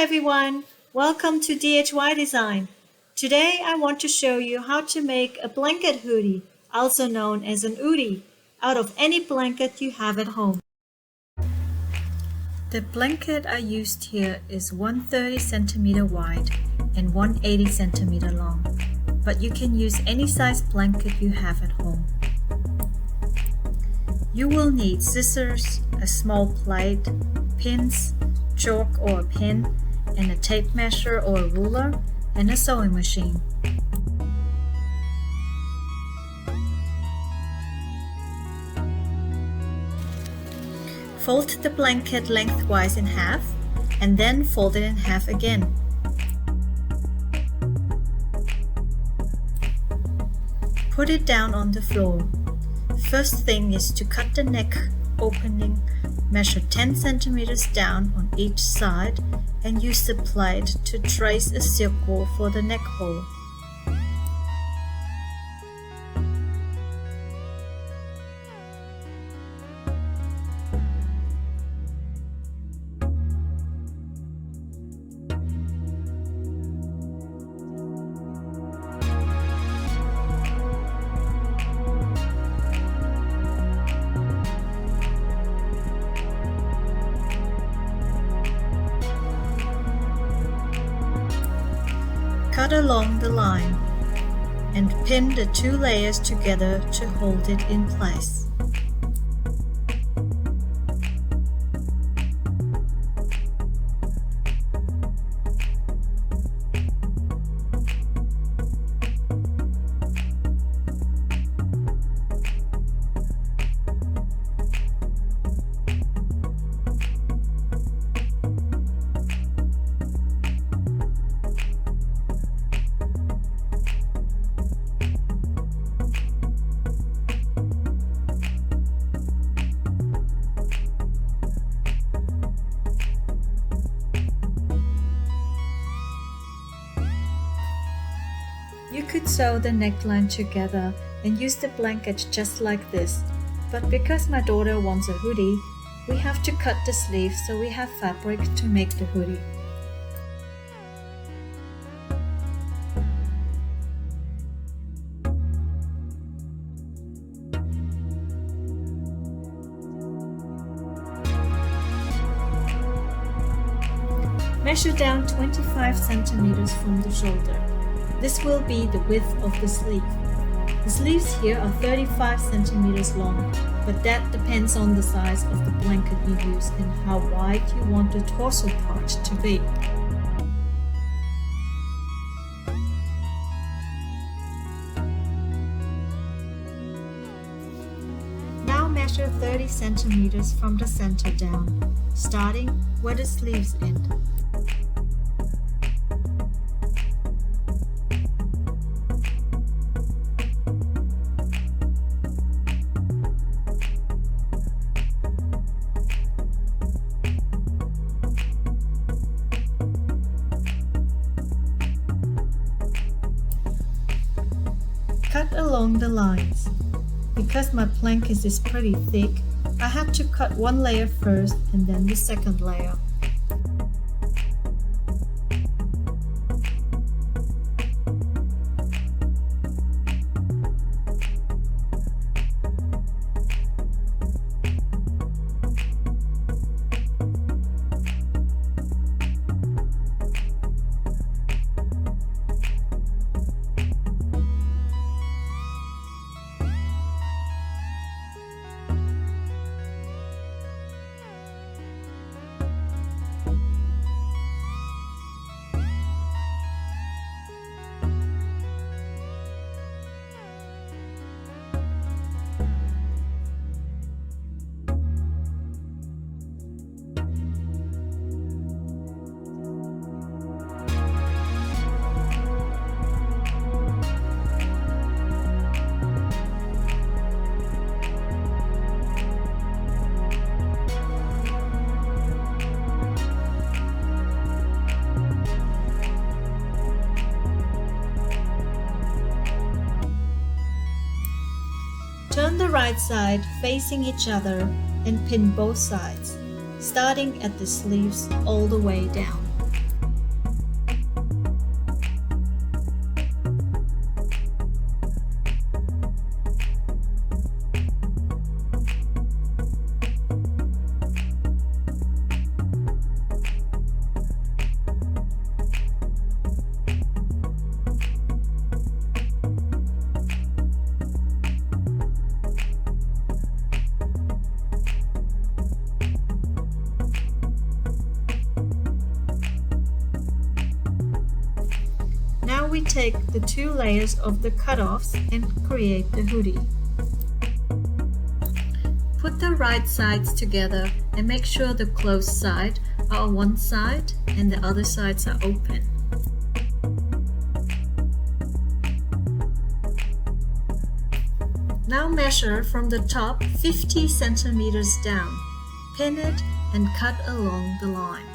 everyone, welcome to DHY Design. Today I want to show you how to make a blanket hoodie, also known as an Oodie, out of any blanket you have at home. The blanket I used here is 130 cm wide and 180 cm long, but you can use any size blanket you have at home. You will need scissors, a small plate, pins, chalk or a pen, and a tape measure or a ruler, and a sewing machine. Fold the blanket lengthwise in half, and then fold it in half again. Put it down on the floor. First thing is to cut the neck opening, measure 10 centimeters down on each side, and use the plate to trace a circle for the neck hole. Cut along the line and pin the two layers together to hold it in place. You could sew the neckline together and use the blanket just like this, but because my daughter wants a hoodie, we have to cut the sleeves so we have fabric to make the hoodie. Measure down 25 centimeters from the shoulder. This will be the width of the sleeve. The sleeves here are 35 centimeters long, but that depends on the size of the blanket you use and how wide you want the torso part to be. Now measure 30 centimeters from the center down, starting where the sleeves end. Cut along the lines. Because my blanket is pretty thick, I had to cut one layer first and then the second layer. Turn the right side facing each other and pin both sides, starting at the sleeves all the way down. we take the 2 layers of the cutoffs and create the hoodie. Put the right sides together and make sure the closed side are on one side and the other sides are open. Now measure from the top 50 centimeters down, pin it and cut along the line.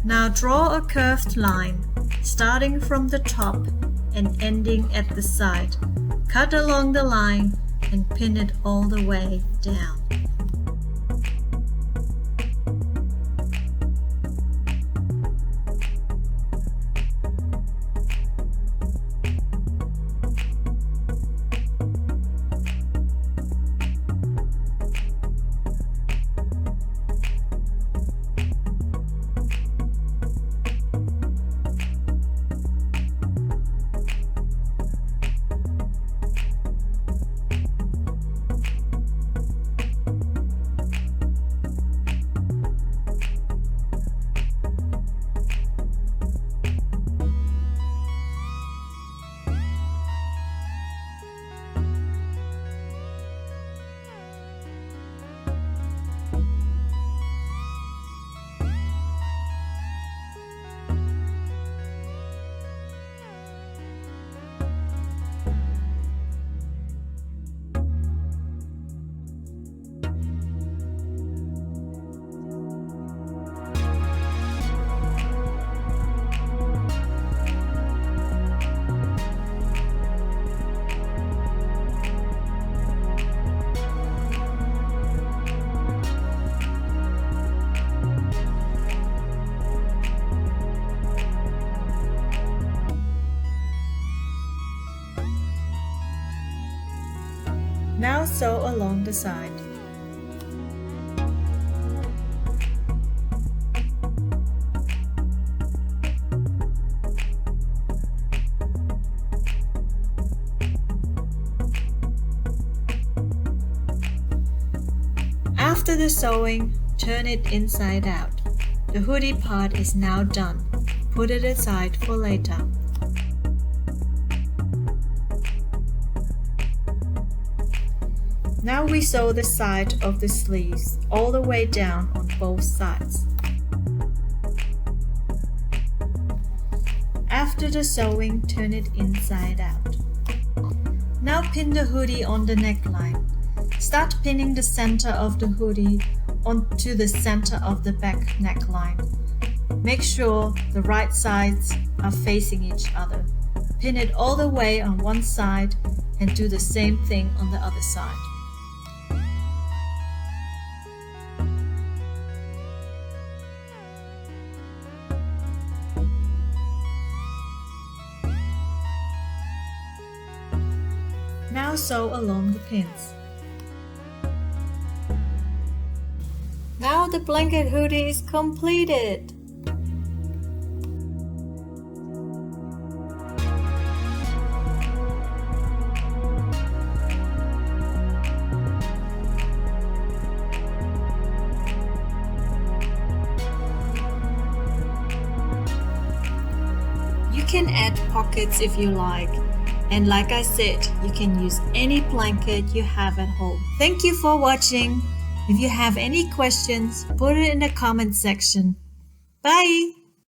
Now draw a curved line, starting from the top and ending at the side. Cut along the line and pin it all the way down. Now sew along the side. After the sewing, turn it inside out. The hoodie part is now done. Put it aside for later. Now we sew the side of the sleeves all the way down on both sides. After the sewing, turn it inside out. Now pin the hoodie on the neckline. Start pinning the center of the hoodie onto the center of the back neckline. Make sure the right sides are facing each other. Pin it all the way on one side and do the same thing on the other side. Now sew along the pins. Now the blanket hoodie is completed. You can add pockets if you like. And like I said, you can use any blanket you have at home. Thank you for watching. If you have any questions, put it in the comment section. Bye!